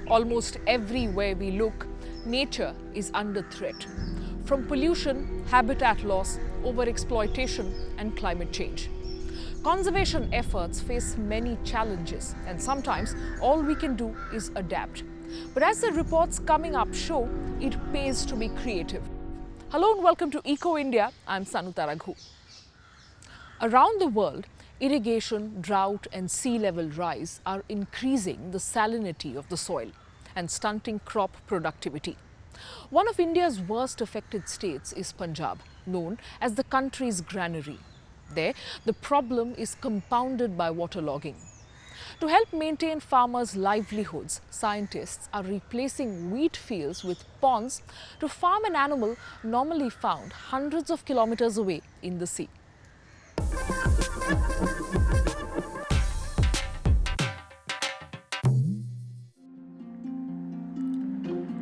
Almost everywhere we look, nature is under threat. From pollution, habitat loss, overexploitation, and climate change. Conservation efforts face many challenges, and sometimes all we can do is adapt. But as the reports coming up show, it pays to be creative. Hello and welcome to Eco India. I'm Sanuta Raghu. Around the world, irrigation, drought, and sea level rise are increasing the salinity of the soil and stunting crop productivity. One of India's worst affected states is Punjab, known as the country's granary. There, the problem is compounded by waterlogging. To help maintain farmers' livelihoods, scientists are replacing wheat fields with ponds to farm an animal normally found hundreds of kilometers away in the sea.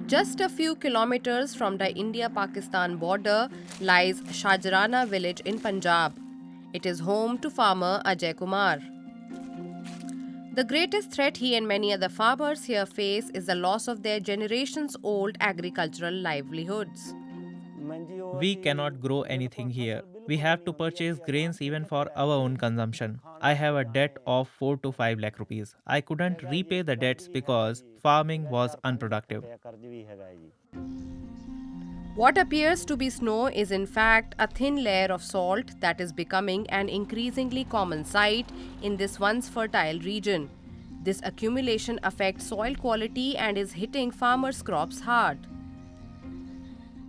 Just a few kilometers from the India-Pakistan border lies Shajrana village in Punjab. It is home to farmer Ajay Kumar. The greatest threat he and many other farmers here face is the loss of their generations-old agricultural livelihoods. We cannot grow anything here. We have to purchase grains even for our own consumption. I have a debt of 4 to 5 lakh rupees. I couldn't repay the debts because farming was unproductive. What appears to be snow is in fact a thin layer of salt that is becoming an increasingly common sight in this once fertile region. This accumulation affects soil quality and is hitting farmers' crops hard.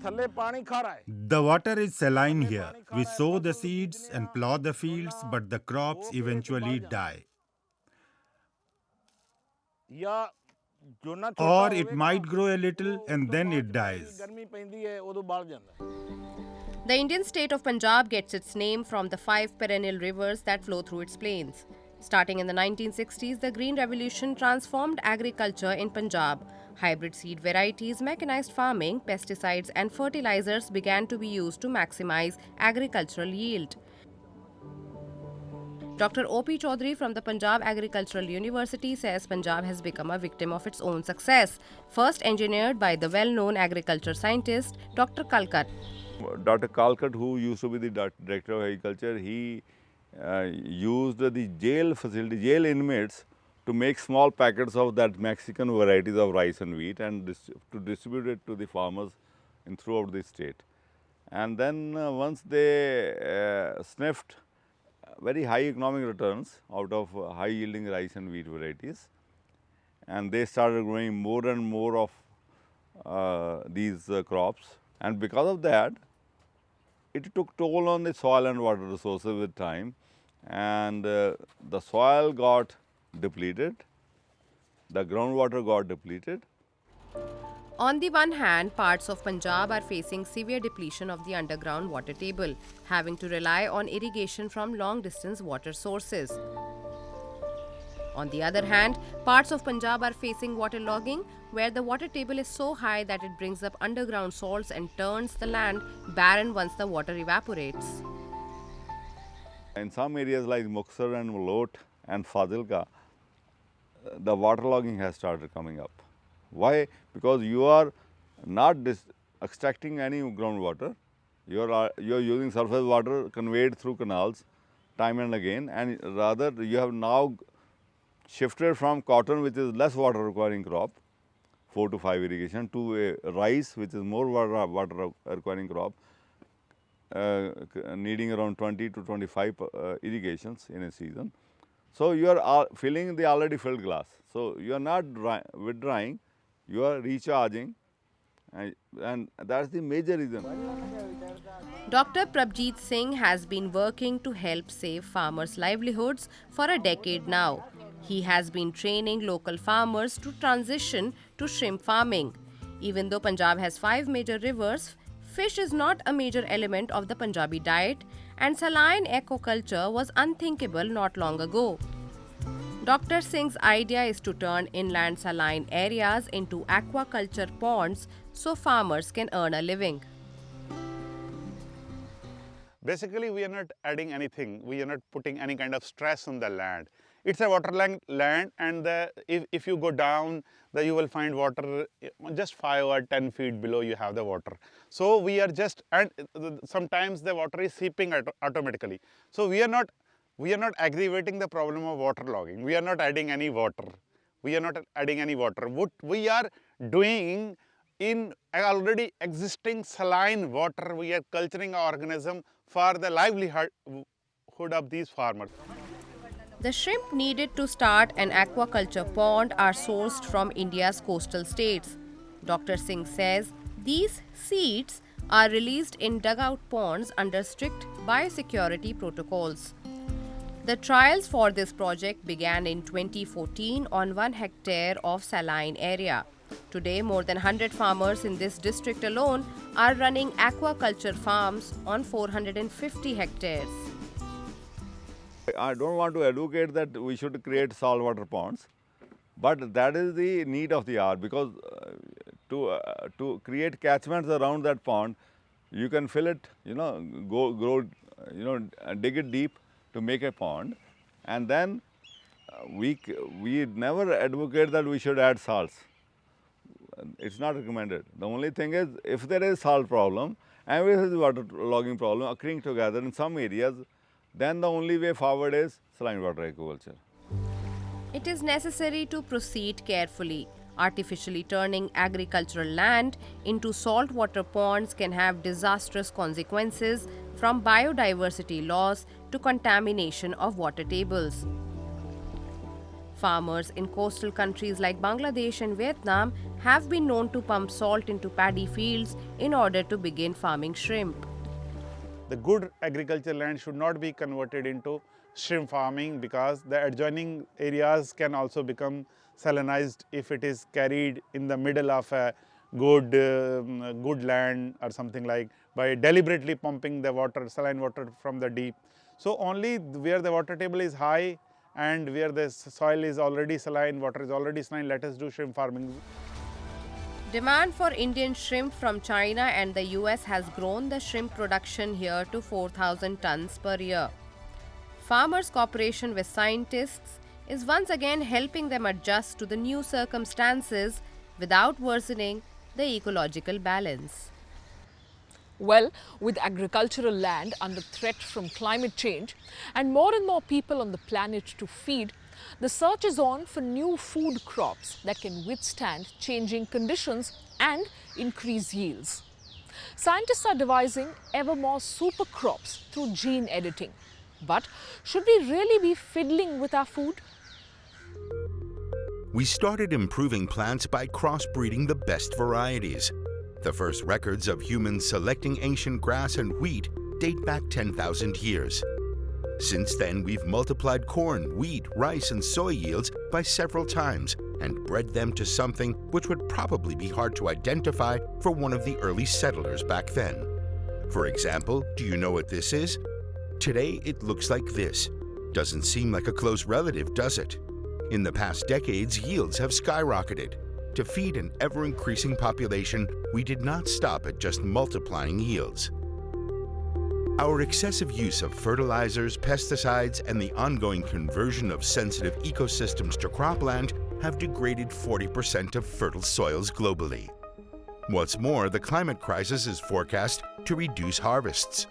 The water is saline here. We sow the seeds and plow the fields, but the crops eventually die. Or it might grow a little and then it dies. The Indian state of Punjab gets its name from the 5 perennial rivers that flow through its plains. Starting in the 1960s, the Green Revolution transformed agriculture in Punjab. Hybrid seed varieties, mechanized farming, pesticides and fertilizers began to be used to maximize agricultural yield. Dr. O.P. Chaudhary from the Punjab Agricultural University says Punjab has become a victim of its own success, first engineered by the well-known agriculture scientist Dr. Kalkat. Dr. Kalkat, who used to be the director of agriculture, he used the jail inmates to make small packets of that Mexican varieties of rice and wheat and to distribute it to the farmers throughout the state. And then once they sniffed very high economic returns out of high yielding rice and wheat varieties, and they started growing more and more of these crops, and because of that it took toll on the soil and water resources with time, and the soil got depleted, the groundwater got depleted. On the one hand, parts of Punjab are facing severe depletion of the underground water table, having to rely on irrigation from long-distance water sources. On the other hand, parts of Punjab are facing waterlogging, where the water table is so high that it brings up underground salts and turns the land barren once the water evaporates. In some areas like Muxar and Malot and Fazilka, the waterlogging has started coming up. Why? Because you are not extracting any groundwater, you are using surface water conveyed through canals time and again, and rather you have now shifted from cotton, which is less water requiring crop, 4 to 5 irrigation, to a rice, which is more water requiring crop, needing around 20 to 25 irrigations in a season. So you are filling the already filled glass. So you are not withdrawing, you are recharging, and that's the major reason. Dr. Prabjeet Singh has been working to help save farmers' livelihoods for a decade now. He has been training local farmers to transition to shrimp farming. Even though Punjab has 5 major rivers, fish is not a major element of the Punjabi diet, and saline aquaculture was unthinkable not long ago. Dr. Singh's idea is to turn inland saline areas into aquaculture ponds so farmers can earn a living. Basically, we are not adding anything. We are not putting any kind of stress on the land. it's a waterland land, and if you go down, you will find water just 5 or 10 feet below. You have the water. So we are just, and sometimes the water is seeping automatically. So we are not aggravating the problem of water logging. We are not adding any water. What we are doing in already existing saline water, we are culturing an organism for the livelihood of these farmers. The shrimp needed to start an aquaculture pond are sourced from India's coastal states. Dr. Singh says these seeds are released in dugout ponds under strict biosecurity protocols. The trials for this project began in 2014 on 1 hectare of saline area. Today, more than 100 farmers in this district alone are running aquaculture farms on 450 hectares. I don't want to advocate that we should create saltwater ponds, but that is the need of the hour, because to create catchments around that pond, you can fill it, dig it deep to make a pond, and then we never advocate that we should add salts. It's not recommended. The only thing is, if there is salt problem and there is water logging problem occurring together in some areas, then the only way forward is saline water aquaculture. It is necessary to proceed carefully. Artificially turning agricultural land into saltwater ponds can have disastrous consequences, from biodiversity loss to contamination of water tables. Farmers in coastal countries like Bangladesh and Vietnam have been known to pump salt into paddy fields in order to begin farming shrimp. The good agricultural land should not be converted into shrimp farming, because the adjoining areas can also become salinized if it is carried in the middle of a good land or something, like by deliberately pumping the water, saline water from the deep. So only where the water table is high and where the soil is already saline, water is already saline, let us do shrimp farming. Demand for Indian shrimp from China and the US has grown the shrimp production here to 4,000 tons per year. Farmers' cooperation with scientists is once again helping them adjust to the new circumstances without worsening the ecological balance. Well, with agricultural land under threat from climate change and more people on the planet to feed, the search is on for new food crops that can withstand changing conditions and increase yields. Scientists are devising ever more super crops through gene editing. But should we really be fiddling with our food? We started improving plants by crossbreeding the best varieties. The first records of humans selecting ancient grass and wheat date back 10,000 years. Since then, we've multiplied corn, wheat, rice, and soy yields by several times and bred them to something which would probably be hard to identify for one of the early settlers back then. For example, do you know what this is? Today, it looks like this. Doesn't seem like a close relative, does it? In the past decades, yields have skyrocketed. To feed an ever-increasing population, we did not stop at just multiplying yields. Our excessive use of fertilizers, pesticides, and the ongoing conversion of sensitive ecosystems to cropland have degraded 40% of fertile soils globally. What's more, the climate crisis is forecast to reduce harvests.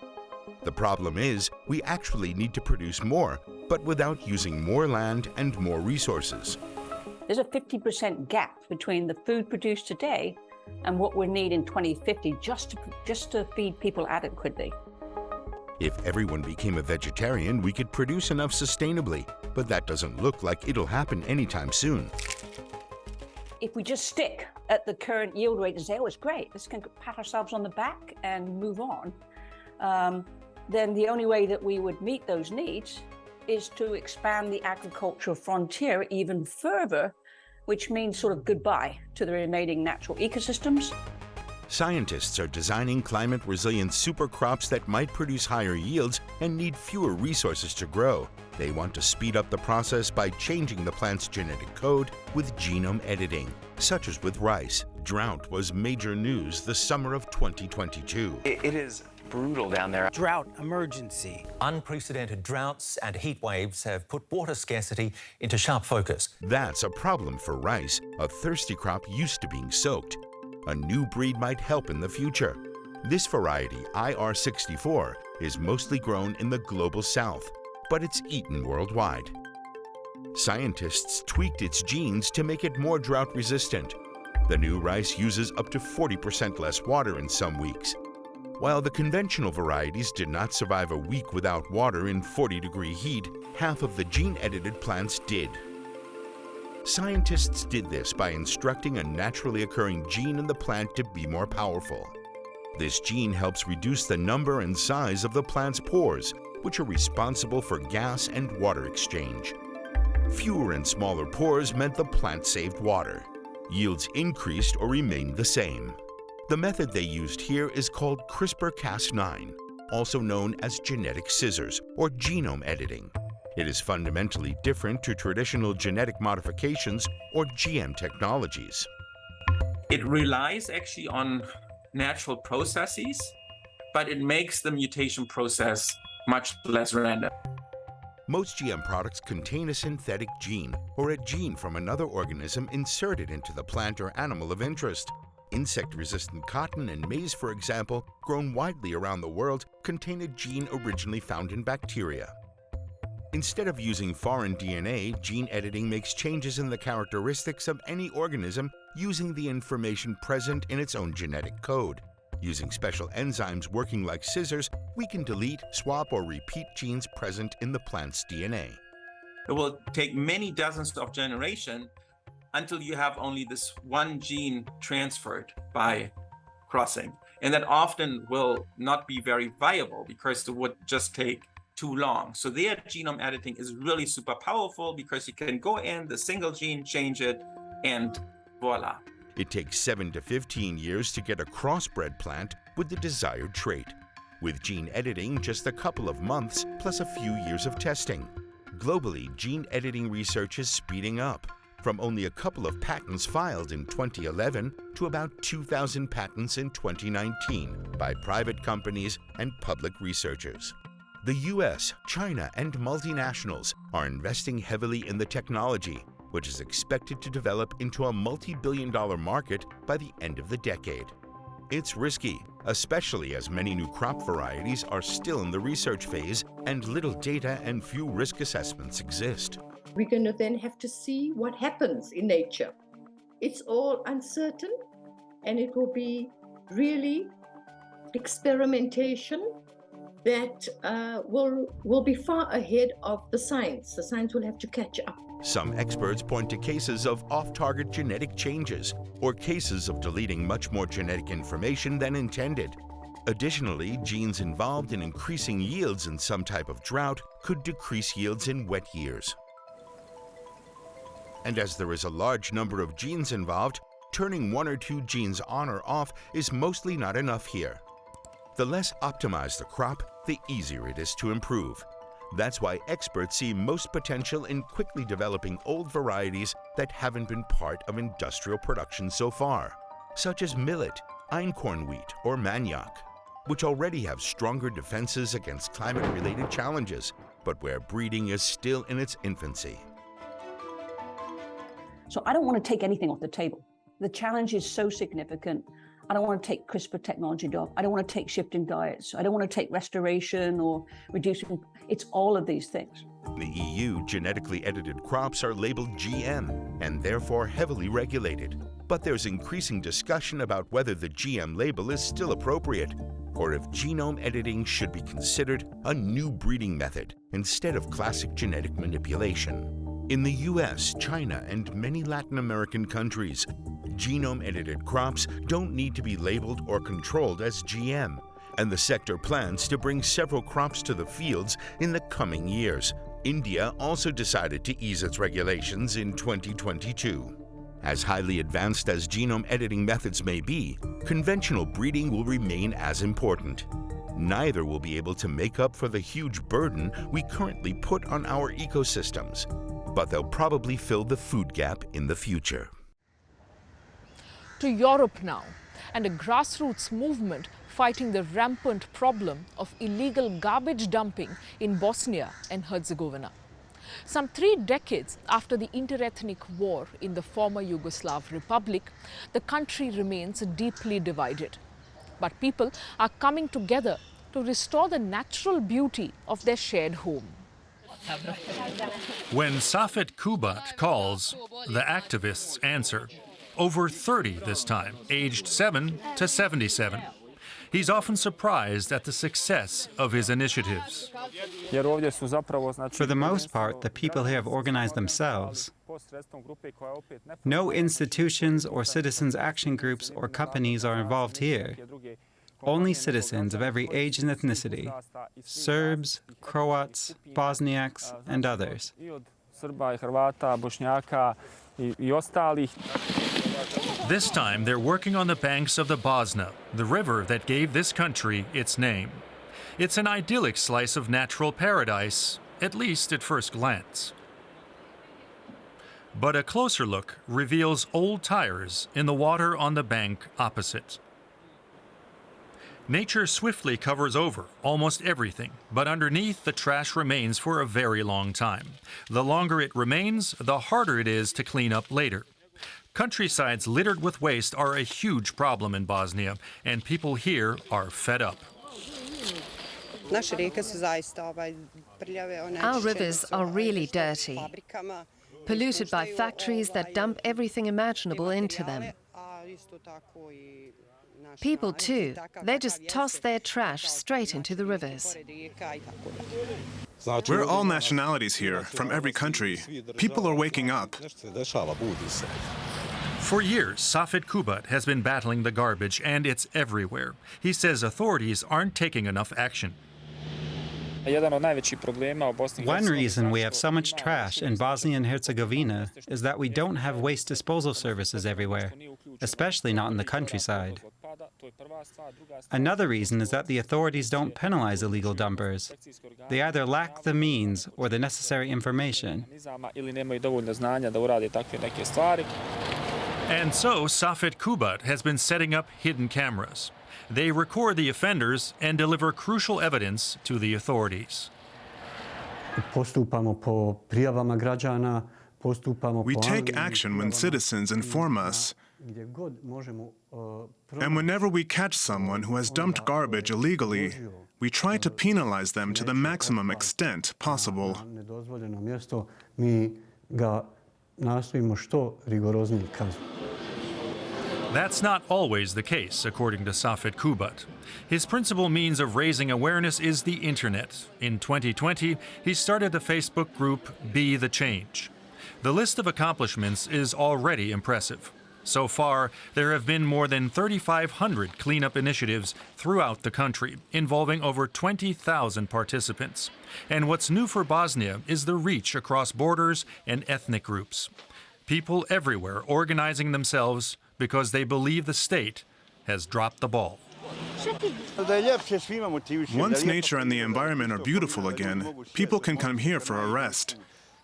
The problem is, we actually need to produce more, but without using more land and more resources. There's a 50% gap between the food produced today and what we need in 2050 just to feed people adequately. If everyone became a vegetarian, we could produce enough sustainably, but that doesn't look like it'll happen anytime soon. If we just stick at the current yield rate and say, oh, it's great, let's pat ourselves on the back and move on, then the only way that we would meet those needs is to expand the agricultural frontier even further, which means sort of goodbye to the remaining natural ecosystems. Scientists are designing climate-resilient super crops that might produce higher yields and need fewer resources to grow. They want to speed up the process by changing the plant's genetic code with genome editing, such as with rice. Drought was major news the summer of 2022. It is brutal down there. Drought emergency. Unprecedented droughts and heat waves have put water scarcity into sharp focus. That's a problem for rice, a thirsty crop used to being soaked. A new breed might help in the future. This variety, IR64, is mostly grown in the global south, but it's eaten worldwide. Scientists tweaked its genes to make it more drought-resistant. The new rice uses up to 40% less water in some weeks. While the conventional varieties did not survive a week without water in 40-degree heat, half of the gene-edited plants did. Scientists did this by instructing a naturally occurring gene in the plant to be more powerful. This gene helps reduce the number and size of the plant's pores, which are responsible for gas and water exchange. Fewer and smaller pores meant the plant saved water. Yields increased or remained the same. The method they used here is called CRISPR-Cas9, also known as genetic scissors or genome editing. It is fundamentally different to traditional genetic modifications or GM technologies. It relies actually on natural processes, but it makes the mutation process much less random. Most GM products contain a synthetic gene or a gene from another organism inserted into the plant or animal of interest. Insect-resistant cotton and maize, for example, grown widely around the world, contain a gene originally found in bacteria. Instead of using foreign DNA, gene editing makes changes in the characteristics of any organism using the information present in its own genetic code. Using special enzymes working like scissors, we can delete, swap, or repeat genes present in the plant's DNA. It will take many dozens of generations until you have only this one gene transferred by crossing. And that often will not be very viable because it would just take too long. So their genome editing is really super powerful because you can go in the single gene, change it, and voila. It takes 7 to 15 years to get a crossbred plant with the desired trait. With gene editing, just a couple of months plus a few years of testing. Globally, gene editing research is speeding up, from only a couple of patents filed in 2011 to about 2,000 patents in 2019 by private companies and public researchers. The US, China, and multinationals are investing heavily in the technology, which is expected to develop into a multi-billion-dollar market by the end of the decade. It's risky, especially as many new crop varieties are still in the research phase and little data and few risk assessments exist. We're going to then have to see what happens in nature. It's all uncertain, and it will be really experimentation that will be far ahead of the science. The science will have to catch up. Some experts point to cases of off-target genetic changes or cases of deleting much more genetic information than intended. Additionally, genes involved in increasing yields in some type of drought could decrease yields in wet years. And as there is a large number of genes involved, turning 1 or 2 genes on or off is mostly not enough here. The less optimized the crop, the easier it is to improve. That's why experts see most potential in quickly developing old varieties that haven't been part of industrial production so far, such as millet, einkorn wheat, or manioc, which already have stronger defenses against climate-related challenges, but where breeding is still in its infancy. So I don't want to take anything off the table. The challenge is so significant. I don't want to take CRISPR technology off. I don't want to take shifting diets. I don't want to take restoration or reducing. It's all of these things. In the EU, genetically edited crops are labeled GM and therefore heavily regulated. But there's increasing discussion about whether the GM label is still appropriate, or if genome editing should be considered a new breeding method instead of classic genetic manipulation. In the US, China, and many Latin American countries, genome-edited crops don't need to be labeled or controlled as GM, and the sector plans to bring several crops to the fields in the coming years. India also decided to ease its regulations in 2022. As highly advanced as genome editing methods may be, conventional breeding will remain as important. Neither will be able to make up for the huge burden we currently put on our ecosystems, but they'll probably fill the food gap in the future. To Europe now, and a grassroots movement fighting the rampant problem of illegal garbage dumping in Bosnia and Herzegovina. Some 3 decades after the interethnic war in the former Yugoslav Republic, the country remains deeply divided. But people are coming together to restore the natural beauty of their shared home. When Safet Kubat calls, the activists answer. Over 30 this time, aged 7 to 77. He's often surprised at the success of his initiatives. For the most part, the people here have organized themselves. No institutions or citizens' action groups or companies are involved here. Only citizens of every age and ethnicity: Serbs, Croats, Bosniaks, and others. This time, they're working on the banks of the Bosna, the river that gave this country its name. It's an idyllic slice of natural paradise, at least at first glance. But a closer look reveals old tires in the water on the bank opposite. Nature swiftly covers over almost everything, but underneath the trash remains for a very long time. The longer it remains, the harder it is to clean up later. Countrysides littered with waste are a huge problem in Bosnia, and people here are fed up. Our rivers are really dirty, polluted by factories that dump everything imaginable into them. People too, they just toss their trash straight into the rivers. We're all nationalities here, from every country. People are waking up. For years, Safet Kubat has been battling the garbage, and it's everywhere. He says authorities aren't taking enough action. One reason we have so much trash in Bosnia and Herzegovina is that we don't have waste disposal services everywhere, especially not in the countryside. Another reason is that the authorities don't penalize illegal dumpers. They either lack the means or the necessary information. And so Safet Kubat has been setting up hidden cameras. They record the offenders and deliver crucial evidence to the authorities. We take action when citizens inform us. And whenever we catch someone who has dumped garbage illegally, we try to penalize them to the maximum extent possible. That's not always the case, according to Safet Kubat. His principal means of raising awareness is the internet. In 2020, he started the Facebook group Be the Change. The list of accomplishments is already impressive. So far, there have been more than 3,500 cleanup initiatives throughout the country, involving over 20,000 participants. And what's new for Bosnia is the reach across borders and ethnic groups. People everywhere organizing themselves because they believe the state has dropped the ball. Once nature and the environment are beautiful again, people can come here for a rest.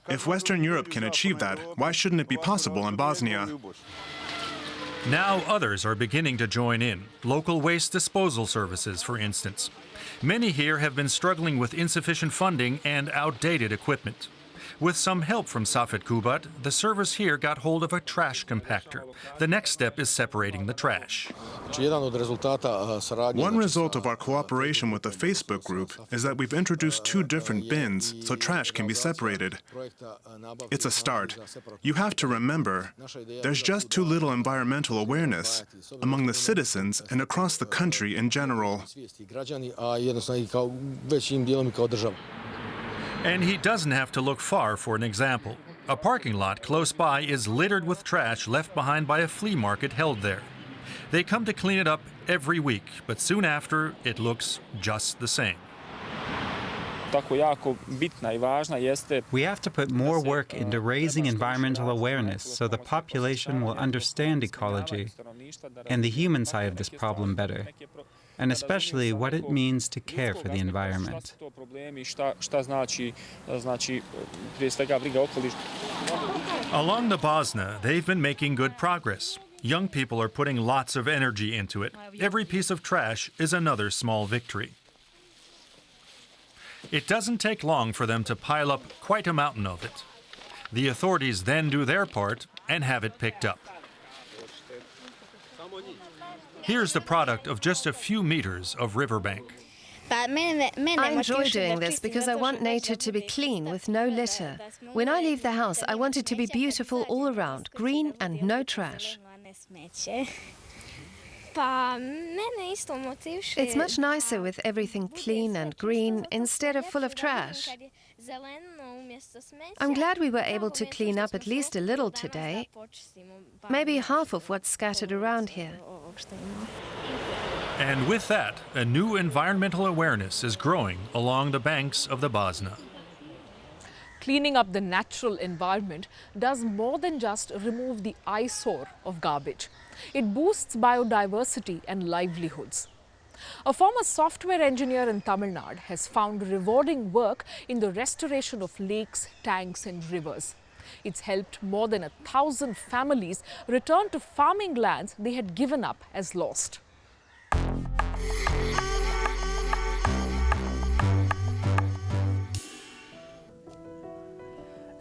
If Western Europe can achieve that, why shouldn't it be possible in Bosnia? Now others are beginning to join in, local waste disposal services, for instance. Many here have been struggling with insufficient funding and outdated equipment. With some help from Safet Kubat, the service here got hold of a trash compactor. The next step is separating the trash. One result of our cooperation with the Facebook group is that we've introduced 2 different bins so trash can be separated. It's a start. You have to remember, there's just too little environmental awareness among the citizens and across the country in general. And he doesn't have to look far for an example. A parking lot close by is littered with trash left behind by a flea market held there. They come to clean it up every week, but soon after, it looks just the same. We have to put more work into raising environmental awareness so the population will understand ecology and the human side of this problem better, and especially what it means to care for the environment. Along the Bosna, they've been making good progress. Young people are putting lots of energy into it. Every piece of trash is another small victory. It doesn't take long for them to pile up quite a mountain of it. The authorities then do their part and have it picked up. Here's the product of just a few meters of riverbank. I enjoy doing this because I want nature to be clean with no litter. When I leave the house, I want it to be beautiful all around, green and no trash. It's much nicer with everything clean and green instead of full of trash. I'm glad we were able to clean up at least a little today. Maybe half of what's scattered around here. And with that, a new environmental awareness is growing along the banks of the Bosna. Cleaning up the natural environment does more than just remove the eyesore of garbage. It boosts biodiversity and livelihoods. A former software engineer in Tamil Nadu has found rewarding work in the restoration of lakes, tanks and rivers. It's helped more than 1,000 families return to farming lands they had given up as lost.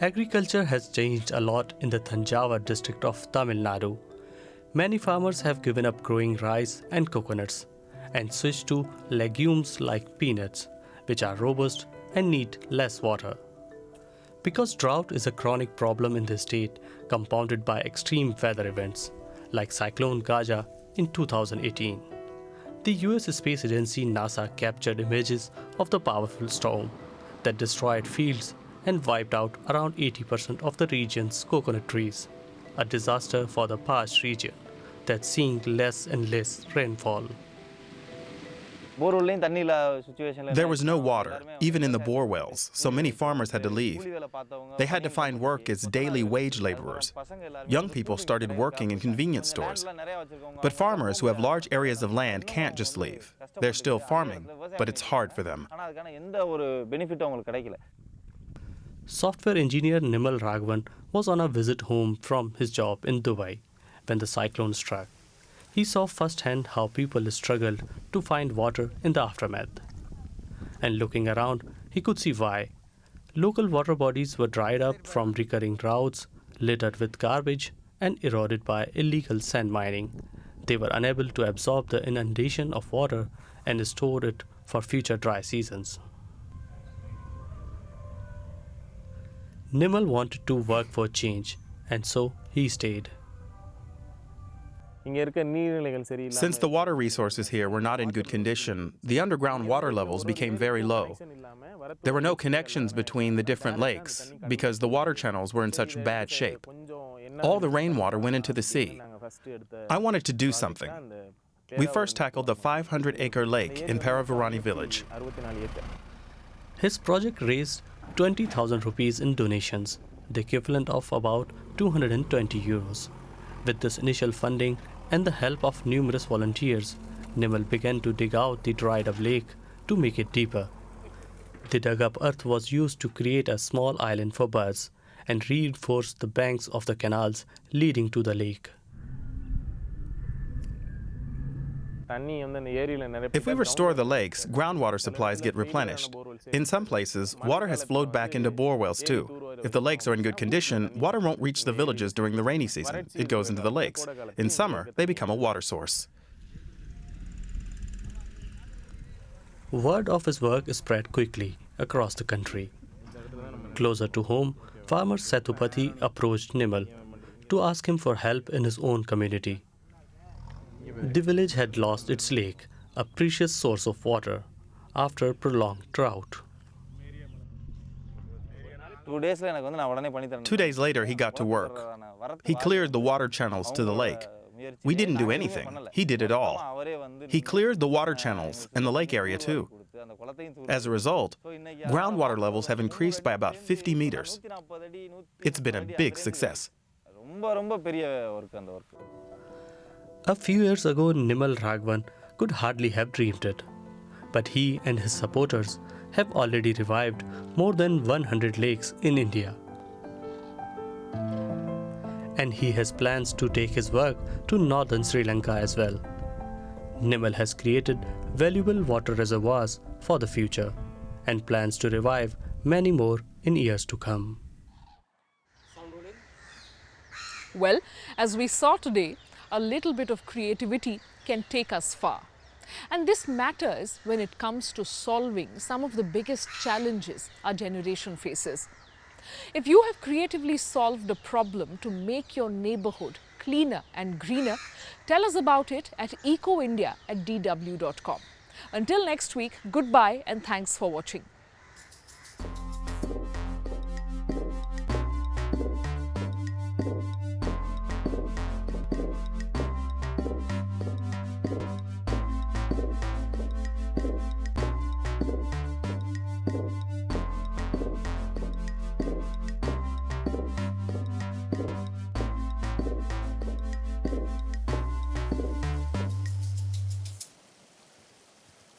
Agriculture has changed a lot in the Thanjavur district of Tamil Nadu. Many farmers have given up growing rice and coconuts and switched to legumes like peanuts, which are robust and need less water. Because drought is a chronic problem in the state, compounded by extreme weather events like Cyclone Gaja in 2018. The US Space Agency NASA captured images of the powerful storm that destroyed fields and wiped out around 80% of the region's coconut trees, a disaster for the parched region that's seeing less and less rainfall. There was no water, even in the bore wells, so many farmers had to leave. They had to find work as daily wage laborers. Young people started working in convenience stores. But farmers who have large areas of land can't just leave. They're still farming, but it's hard for them. Software engineer Nimal Raghavan was on a visit home from his job in Dubai when the cyclone struck. He saw firsthand how people struggled to find water in the aftermath. And looking around, he could see why. Local water bodies were dried up from recurring droughts, littered with garbage, and eroded by illegal sand mining. They were unable to absorb the inundation of water and store it for future dry seasons. Nimal wanted to work for change, and so he stayed. Since the water resources here were not in good condition, the underground water levels became very low. There were no connections between the different lakes because the water channels were in such bad shape. All the rainwater went into the sea. I wanted to do something. We first tackled the 500-acre lake in Paravarani village. His project raised 20,000 rupees in donations, the equivalent of about 220 euros. With this initial funding and the help of numerous volunteers, Nimal began to dig out the dried-up lake to make it deeper. The dug-up earth was used to create a small island for birds and reinforce the banks of the canals leading to the lake. If we restore the lakes, groundwater supplies get replenished. In some places, water has flowed back into bore wells too. If the lakes are in good condition, water won't reach the villages during the rainy season. It goes into the lakes. In summer, they become a water source. Word of his work spread quickly across the country. Closer to home, farmer Sethupathi approached Nimal to ask him for help in his own community. The village had lost its lake, a precious source of water, after prolonged drought. 2 days later, he got to work. He cleared the water channels to the lake. We didn't do anything. He did it all. He cleared the water channels and the lake area too. As a result, groundwater levels have increased by about 50 meters. It's been a big success. A few years ago, Nimal Raghavan could hardly have dreamed it. But he and his supporters have already revived more than 100 lakes in India. and he has plans to take his work to northern Sri Lanka as well. Nimal has created valuable water reservoirs for the future and plans to revive many more in years to come. Well, as we saw today, a little bit of creativity can take us far. And this matters when it comes to solving some of the biggest challenges our generation faces. If you have creatively solved a problem to make your neighborhood cleaner and greener, tell us about it at ecoindia@dw.com. Until next week, goodbye and thanks for watching.